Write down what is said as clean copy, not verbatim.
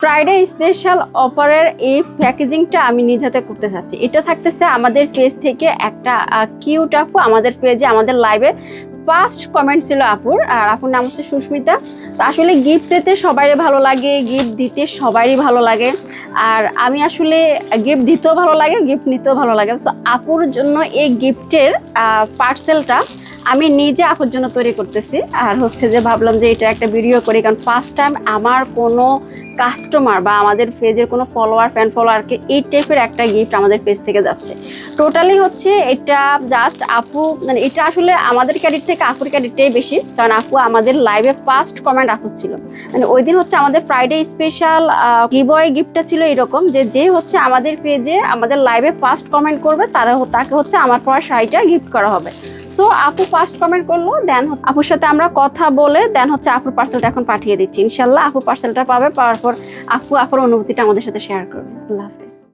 Friday special অফারের এই প্যাকেজিংটা আমি নিজ হাতে করতে চাচ্ছি। এটা থাকতেছে আমাদের পেজ থেকে একটা কিউট আপু আমাদের পেজে আমাদের লাইভে ফার্স্ট কমেন্ট ছিল আপুর, আর আপুর নাম হচ্ছে সুস্মিতা। তো আসলে গিফট পেতে সবারই ভালো লাগে, গিফট দিতে সবারই ভালো লাগে, আর আমি আসলে গিফট দিতেও ভালো লাগে, গিফট নিতেও ভালো লাগে। সো আপুর জন্য এই গিফটের পার্সেলটা আমি নিজে আপুর জন্য তৈরি করতেছি। আর হচ্ছে যে ভাবলাম যে এটা একটা ভিডিও করি, কারণ ফার্স্ট টাইম আমার কোনো কাস্টমার বা আমাদের পেজের কোনো ফলোয়ার ফ্যান ফলোয়ারকে এই টাইপের একটা গিফট আমাদের পেজ থেকে যাচ্ছে। টোটালি হচ্ছে এটা জাস্ট আপু, মানে এটা আসলে আমাদের ক্রেডিট থেকে আপুর ক্রেডিটটাই বেশি, কারণ আপু আমাদের লাইভে ফার্স্ট কমেন্ট আপু ছিল। মানে ওই দিন হচ্ছে আমাদের ফ্রাইডে স্পেশাল গিভওয়ে গিফটটা ছিল এরকম যে হচ্ছে আমাদের পেজে আমাদের লাইভে ফার্স্ট কমেন্ট করবে তাকে হচ্ছে আমার পরা শাড়িটা গিফট করা হবে। সো আপু ফার্স্ট কমেন্ট করলো, দেন আপুর সাথে আমরা কথা বলে দেন হচ্ছে আপুর পার্সেলটা এখন পাঠিয়ে দিচ্ছি। ইনশাল্লাহ আপু পার্সেলটা পাবে, পাওয়ার পর আপুর অনুভূতিটা আমাদের সাথে শেয়ার করবে। আল্লাহ হাফেজ।